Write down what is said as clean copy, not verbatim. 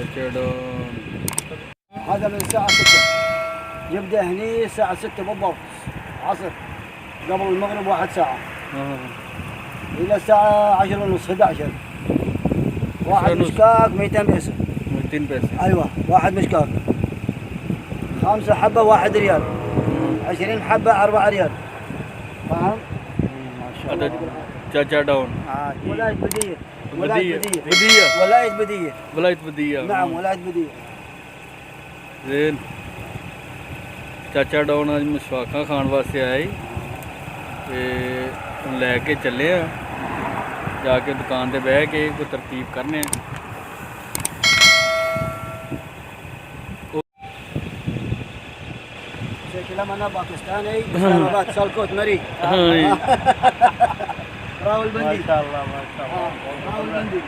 تشادون. هذا من الساعة 6 يبدأ هني الساعة 6 بالضبط عصر، قبل المغرب 1 ساعة إلى الساعة 10 ونص 11. واحد 11 ونص. مشكاك 200 بيسة. 200 पैसे. أيوة واحد مشكاك 5 حبة 1 ريال، 20 حبة 4 ريال. فاهم؟ ما شاء هذا الله. चाचा डाउन. ولاية بدية. بدية. ولاية بدية. بدية. ولاية بدية. वलायत بدية. نعم ولاية بدية. ਜ਼ੇਨ ਚਾਚਾ ਡਾਉਨ ਅੱਜ ਮਸ਼ਵਾਕਾਂ ਖਾਣ ਵਾਸਤੇ ਆਏ ਤੇ ਹੁਣ ਲੈ ਕੇ ਚੱਲੇ ਆ, ਜਾ ਕੇ ਦੁਕਾਨ ਤੇ ਬਹਿ ਕੇ ਕੋਈ ਤਰਤੀਬ ਕਰਨੇ ਆ. شكلها أنا باكستاني إسلام آباد سالكوت مري. ਹਾਂ ਜੀ. راول بندي. माशाल्लाह माशाल्लाह راول بندي.